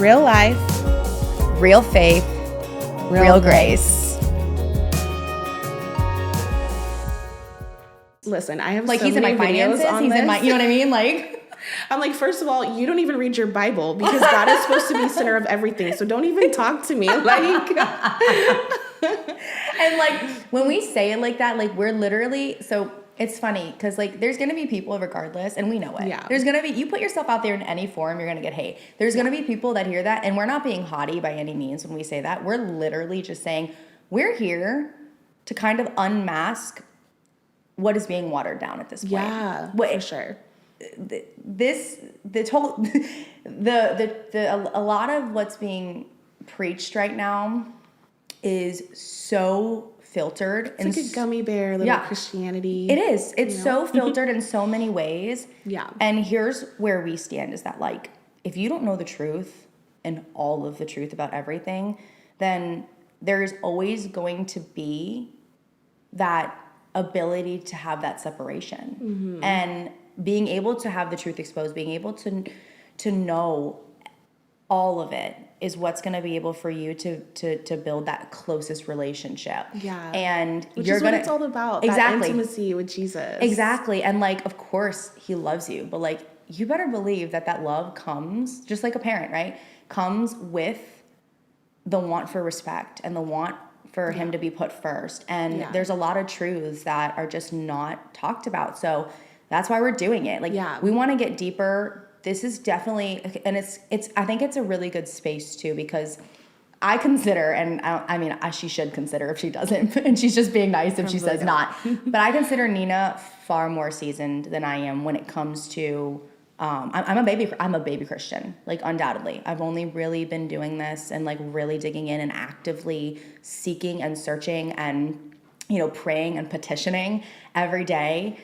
Real life, real faith, real grace. Listen, I have like so he's in many my videos finances. on He's this. in my, you know what I mean? Like, I'm like, first of all, you don't even read your Bible because God is supposed to be center of everything. So don't even talk to me. Like, and like when we say it like that, like we're literally, so it's funny because like there's going to be people regardless, and we know it. Yeah. There's going to be, you put yourself out there in any form, you're going to get hate. There's going to be people that hear that, and we're not being haughty by any means when we say that. We're literally just saying we're here to kind of unmask what is being watered down at this point. yeah, for sure. A lot of what's being preached right now is so filtered. It's like a gummy bear, little Christianity. It is. It's so filtered in so many ways. Yeah. And here's where we stand is that, like, if you don't know the truth and all of the truth about everything, then there is always going to be that ability to have that separation. Mm-hmm. And being able to have the truth exposed, being able to know all of it is what's going to be able for you to build that closest relationship. Yeah. And which you're is what it's all about. Exactly. That intimacy with Jesus. Exactly. And like, of course he loves you, but like, you better believe that love comes just like a parent, right? Comes with the want for respect and the want for him to be put first. And there's a lot of truths that are just not talked about. So that's why we're doing it. Like, we want to get deeper. This is definitely, and it's. I think it's a really good space too, because I consider, and I mean, she should consider if she doesn't, and she's just being nice if she says not. But I consider Nina far more seasoned than I am when it comes to. I'm a baby Christian, like undoubtedly. I've only really been doing this and like really digging in and actively seeking and searching and, you know, praying and petitioning every day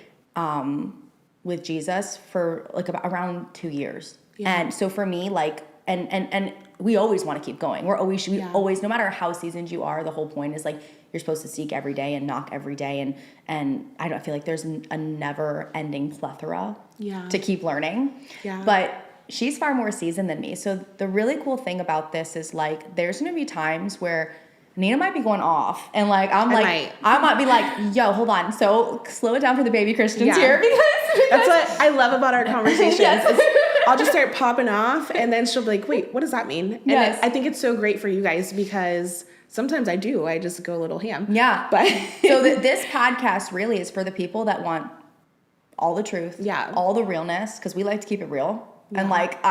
with Jesus for like around 2 years. Yeah. And so for me, like, and we always want to keep going. We always, no matter how seasoned you are, the whole point is like, you're supposed to seek every day and knock every day. And I don't feel like there's a never ending plethora to keep learning. Yeah. But she's far more seasoned than me. So the really cool thing about this is like, there's going to be times where Nina might be going off and like, I might be like, yo, hold on. So slow it down for the baby Christians here because that's what I love about our conversations. I'll just start popping off and then she'll be like, wait, what does that mean? And I think it's so great for you guys because sometimes I just go a little ham. Yeah. But so this podcast really is for the people that want all the truth, all the realness, because we like to keep it real. Yeah. And like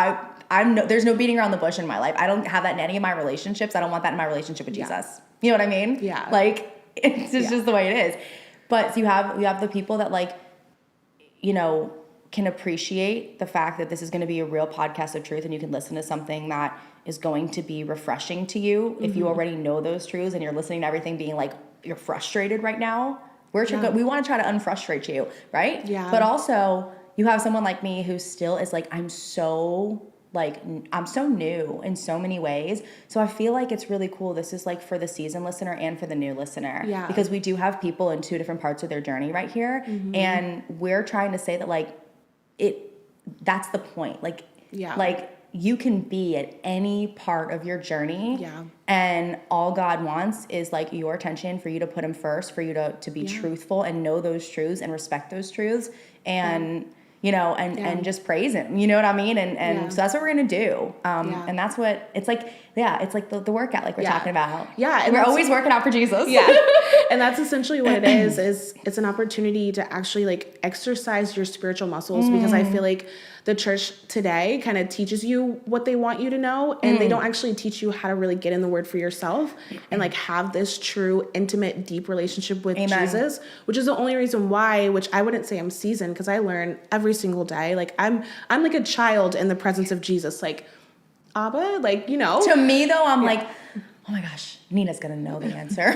there's no beating around the bush in my life. I don't have that in any of my relationships. I don't want that in my relationship with Jesus. You know what I mean? Yeah. Like it's just the way it is. But you have the people that like, you know, can appreciate the fact that this is going to be a real podcast of truth and you can listen to something that is going to be refreshing to you if you already know those truths and you're listening to everything being like, you're frustrated right now. We want to try to unfrustrate you, right? Yeah. But also you have someone like me who still is like, I'm so new in so many ways. So I feel like it's really cool. This is like for the seasoned listener and for the new listener. Yeah. Because we do have people in two different parts of their journey right here. Mm-hmm. And we're trying to say that like, that's the point. Like, like you can be at any part of your journey. Yeah. And all God wants is like your attention for you to put him first, for you to be truthful and know those truths and respect those truths and, you know, and just praise him, you know what I mean? And so that's what we're going to do. And that's what it's like. Yeah. It's like the workout, like we're talking about. Yeah. And we're always working out for Jesus. Yeah. And that's essentially what it is it's an opportunity to actually like exercise your spiritual muscles because I feel like the church today kind of teaches you what they want you to know and they don't actually teach you how to really get in the word for yourself and like have this true, intimate, deep relationship with Jesus, which is the only reason why, which I wouldn't say I'm seasoned because I learn every single day. Like I'm like a child in the presence of Jesus, like Abba, like, you know. To me though, I'm like, oh my gosh, Nina's gonna know the answer.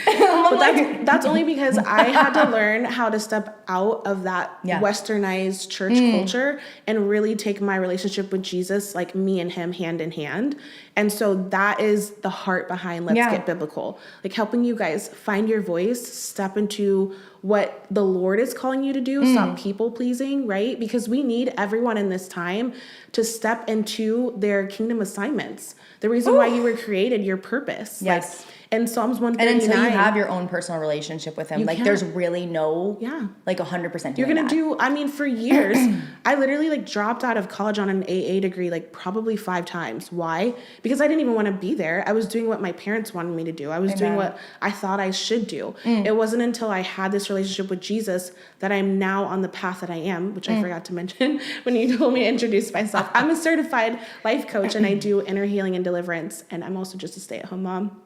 But that's only because I had to learn how to step out of that westernized church culture and really take my relationship with Jesus, like me and him hand in hand. And so that is the heart behind Let's Get Biblical. Like helping you guys find your voice, step into what the Lord is calling you to do, stop people pleasing, right? Because we need everyone in this time to step into their kingdom assignments. The reason why you were created, your purpose. Yes. Like, in Psalms 139. And until you have your own personal relationship with him, like there's really no, like 100% doing You're going to that. do, I mean, for years, I literally like dropped out of college on an AA degree, like probably 5 times. Why? Because I didn't even want to be there. I was doing what my parents wanted me to do. I was doing what I thought I should do. It wasn't until I had this relationship with Jesus that I'm now on the path that I am, which I forgot to mention when you told me to introduce myself. I'm a certified life coach and I do inner healing and deliverance. And I'm also just a stay-at-home mom.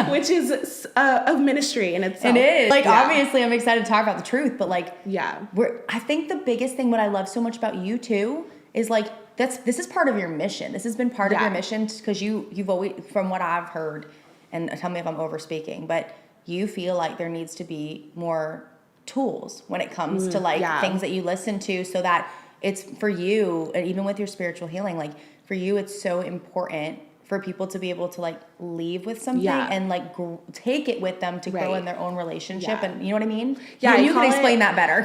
Which is of ministry in itself. It is. Like, obviously, I'm excited to talk about the truth, but like, yeah. I think the biggest thing, what I love so much about you too, is like, this is part of your mission. This has been part of your mission because you've always, from what I've heard, and tell me if I'm over speaking, but you feel like there needs to be more tools when it comes to like things that you listen to, so that it's for you, and even with your spiritual healing, like for you, it's so important for people to be able to like leave with something and like take it with them to grow in their own relationship. And you know what I mean? Yeah. You can explain that better.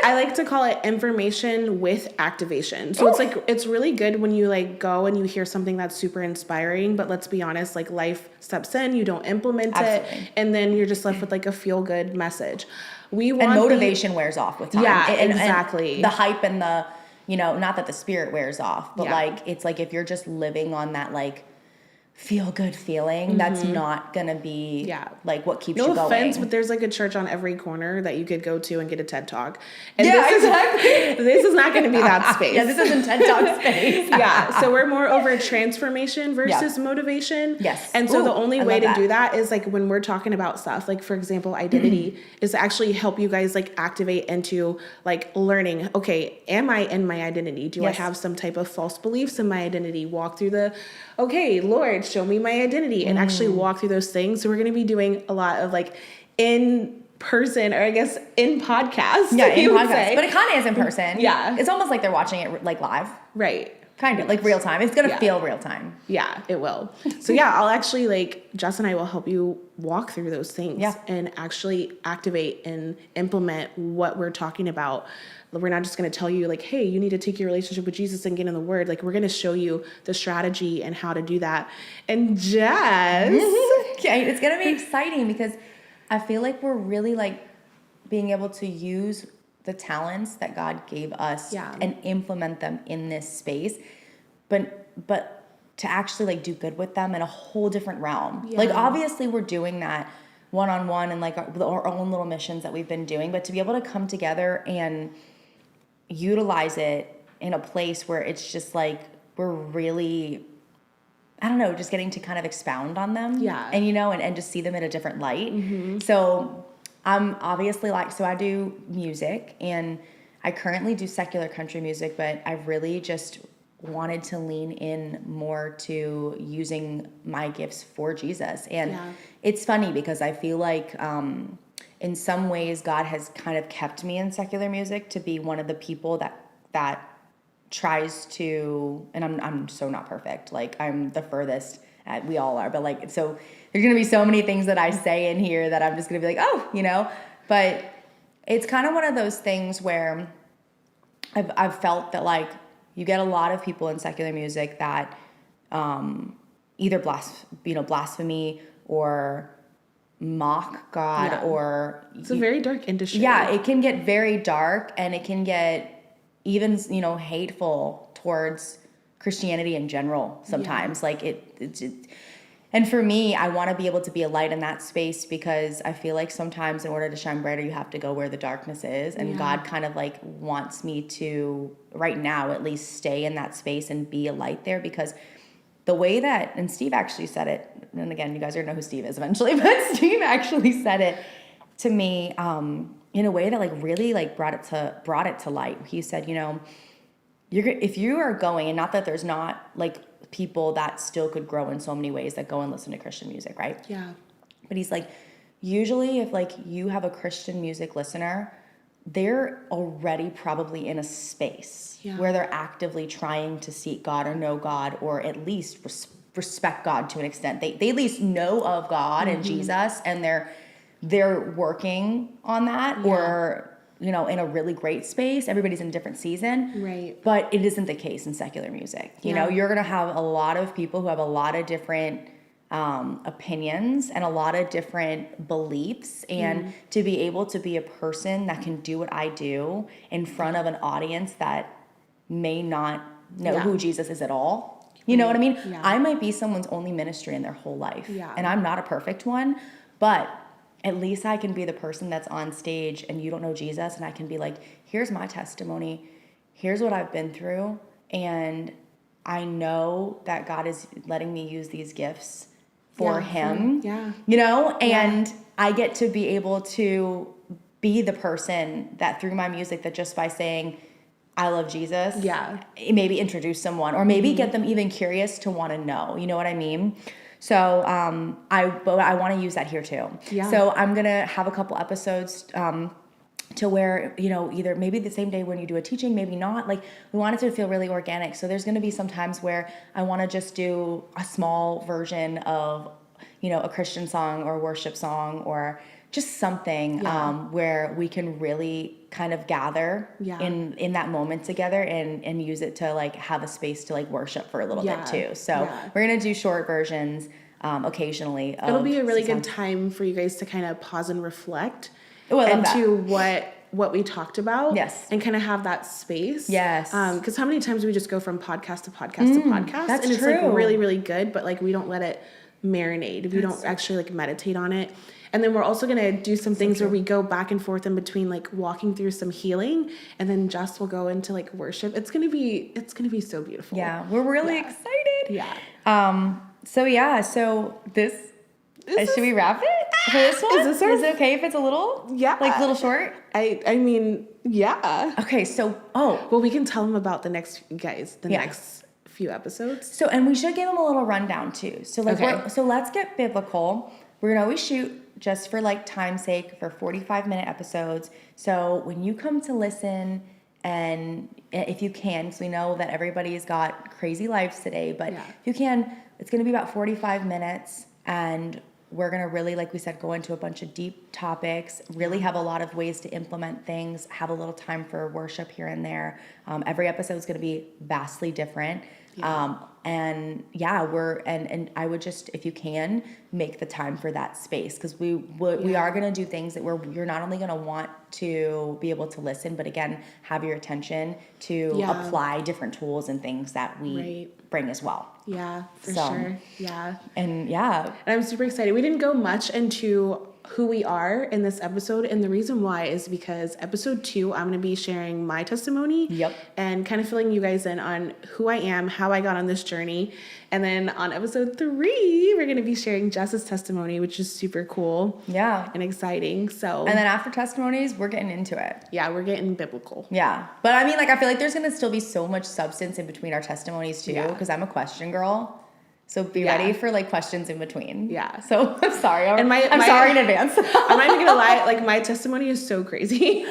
I like to call it information with activation. So it's like, it's really good when you like go and you hear something that's super inspiring, but let's be honest, like life steps in, you don't implement it. And then you're just left with like a feel good message. And motivation wears off with time. Yeah, exactly. And the hype and the, you know, not that the spirit wears off, but like, it's like, if you're just living on that, like, feel good feeling, that's not gonna be like what keeps you going. No offense, but there's like a church on every corner that you could go to and get a TED Talk. And exactly. This is not gonna be that space. This isn't TED Talk space. So we're more over transformation versus motivation. Yes. And so the only way to do that is like when we're talking about stuff, like for example, identity is to actually help you guys like activate into like learning, okay, am I in my identity? Do I have some type of false beliefs in my identity? Walk through the, okay, Lord, show me my identity, and actually walk through those things. So we're going to be doing a lot of like in person, or I guess in podcast. Yeah, in podcast. But it kind of is in person. Yeah. It's almost like they're watching it like live. Right. Kind of like real time. It's going to feel real time. Yeah, it will. So I'll actually like, Jess and I will help you walk through those things and actually activate and implement what we're talking about. We're not just going to tell you like, hey, you need to take your relationship with Jesus and get in the word. Like, we're going to show you the strategy and how to do that. And Jess. It's going to be exciting because I feel like we're really like being able to use the talents that God gave us and implement them in this space, but to actually like do good with them in a whole different realm. Like, obviously we're doing that one-on-one and like our own little missions that we've been doing, but to be able to come together and utilize it in a place where it's just like we're really, I don't know, just getting to kind of expound on them. And you know, and just see them in a different light. So I'm obviously like, so I do music and I currently do secular country music, but I really just wanted to lean in more to using my gifts for Jesus. And it's funny because I feel like in some ways God has kind of kept me in secular music to be one of the people that tries to, and I'm so not perfect. Like, I'm the furthest, we all are, but like, so there's going to be so many things that I say in here that I'm just going to be like, oh, you know, but it's kind of one of those things where I've felt that like you get a lot of people in secular music that either blasphemy or mock God or it's a very dark industry. It can get very dark and it can get even, you know, hateful towards Christianity in general sometimes. Like it and for me, I want to be able to be a light in that space because I feel like sometimes in order to shine brighter, you have to go where the darkness is. And God kind of like wants me to, right now at least, stay in that space and be a light there, because the way that, and Steve actually said it, and again, you guys are going to know who Steve is eventually, but Steve actually said it to me in a way that like really like brought it to light. He said, you know, if you are going, and not that there's not like people that still could grow in so many ways that go and listen to Christian music, right? Yeah. But he's like, usually if like you have a Christian music listener, they're already probably in a space where they're actively trying to seek God or know God, or at least respect God to an extent. They at least know of God and Jesus, and they're working on that, or you know, in a really great space. Everybody's in a different season. Right. But it isn't the case in secular music. You know, you're going to have a lot of people who have a lot of different opinions and a lot of different beliefs. And to be able to be a person that can do what I do in front of an audience that may not know who Jesus is at all. You know what I mean? Yeah. I might be someone's only ministry in their whole life. Yeah. And I'm not a perfect one, but at least I can be the person that's on stage and you don't know Jesus, and I can be like, here's my testimony. Here's what I've been through. And I know that God is letting me use these gifts for him. Yeah. You know, and I get to be able to be the person that through my music, that just by saying, I love Jesus. Yeah. Maybe introduce someone, or maybe get them even curious to want to know. You know what I mean? So I want to use that here too. Yeah. So I'm going to have a couple episodes to where, you know, either maybe the same day when you do a teaching, maybe not. Like, we want it to feel really organic. So there's going to be some times where I want to just do a small version of, you know, a Christian song or a worship song, or just something where we can really kind of gather in that moment together and use it to like have a space to like worship for a little bit too. So we're going to do short versions occasionally. It'll be a really good time for you guys to kind of pause and reflect into what we talked about. Yes. And kind of have that space. Yes. Because how many times we just go from podcast to podcast to podcast. That's and it's true. like really, really good, but like we don't let it marinate. We don't actually like meditate on it. And then we're also going to do some things where we go back and forth in between, like walking through some healing, and then Jess will go into like worship. It's going to be so beautiful. Yeah. We're really excited. Yeah. So this, should we wrap it for this one? Is it okay if it's a little, like a little short? I mean, yeah. Okay. So, well, we can tell them about the next next few episodes. So, and we should give them a little rundown too. So like, so let's get biblical. We're going to always shoot just for like time's sake for 45-minute episodes. So when you come to listen, and if you can, because we know that everybody's got crazy lives today, but if you can, it's going to be about 45 minutes, and we're going to really, like we said, go into a bunch of deep topics, really have a lot of ways to implement things, have a little time for worship here and there. Every episode is going to be vastly different. And I would just, if you can, make the time for that space, because we are going to do things that you're not only going to want to be able to listen, but again, have your attention to apply different tools and things that we bring as well. Yeah, for sure. Yeah. And I'm super excited. We didn't go much into who we are in this episode, and the reason why is because episode 2, I'm going to be sharing my testimony and kind of filling you guys in on who I am, how I got on this journey. And then on episode 3, we're going to be sharing Jess's testimony, which is super cool and exciting. So, and then after testimonies, we're getting into it. Yeah, we're getting biblical. Yeah. But I mean, like, I feel like there's going to still be so much substance in between our testimonies too, because I'm a question girl. So be ready for like questions in between. Yeah. So I'm sorry. I'm sorry in advance. I'm not even gonna lie. Like, my testimony is so crazy.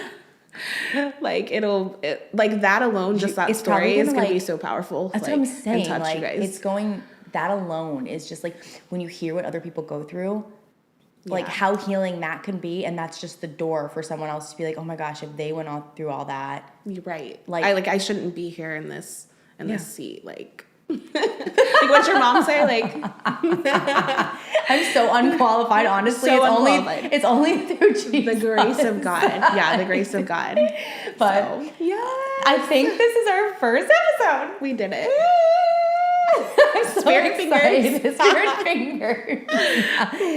Like like that alone, just that story is gonna be so powerful. That's like, what I'm saying. And touch like, you guys. That alone is just like when you hear what other people go through, like how healing that can be, and that's just the door for someone else to be like, oh my gosh, if they went through all that. You're right. Like I shouldn't be here in this seat. Like. Like, what's your mom say? Like, I'm so unqualified, honestly. It's only through Jesus. The grace of God. Yeah, the grace of God. But I think this is our first episode. We did it. I'm so Spirit fingers. Spirit fingers.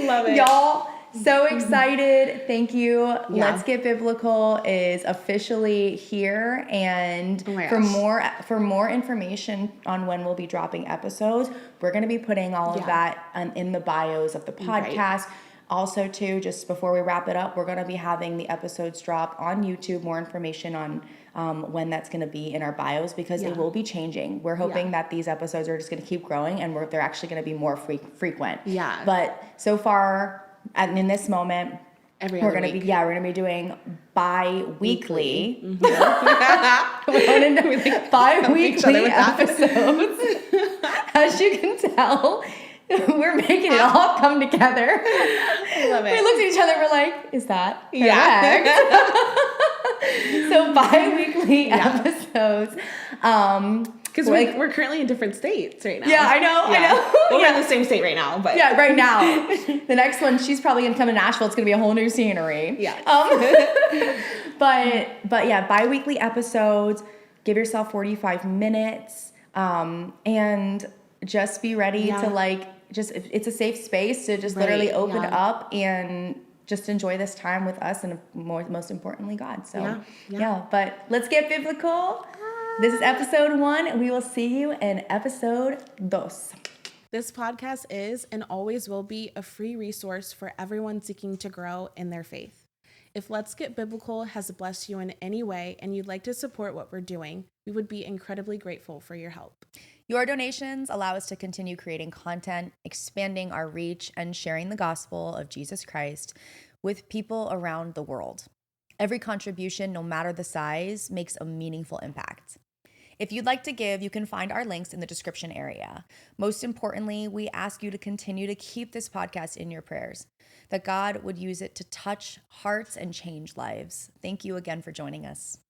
Love it. Y'all, so excited. Thank you. Let's Get Biblical is officially here. And for more information on when we'll be dropping episodes, we're going to be putting all of that in the bios of the podcast. Also, too, just before we wrap it up, we're going to be having the episodes drop on YouTube. More information on when that's going to be in our bios, because it will be changing. We're hoping that these episodes are just going to keep growing, and they're actually going to be more frequent. Yeah. But so far, in this moment, Every we're other gonna week. we're gonna be doing bi-weekly. Mm-hmm. Bi-weekly episodes. As you can tell, we're making it all come together. I love it. We looked at each other, we're like, is that correct? Yeah. So bi-weekly episodes. Because we're currently in different states right now. Yeah, I know. Well, we're in the same state right now, but yeah, right now. The next one, she's probably gonna come to Nashville. It's gonna be a whole new scenery. Yeah. But yeah, bi-weekly episodes. Give yourself 45 minutes, and just be ready to it's a safe space to just literally open up and just enjoy this time with us, and most importantly, God. So yeah. But let's get biblical. This is episode 1. We will see you in episode 2. This podcast is and always will be a free resource for everyone seeking to grow in their faith. If Let's Get Biblical has blessed you in any way and you'd like to support what we're doing, we would be incredibly grateful for your help. Your donations allow us to continue creating content, expanding our reach, and sharing the gospel of Jesus Christ with people around the world. Every contribution, no matter the size, makes a meaningful impact. If you'd like to give, you can find our links in the description area. Most importantly, we ask you to continue to keep this podcast in your prayers, that God would use it to touch hearts and change lives. Thank you again for joining us.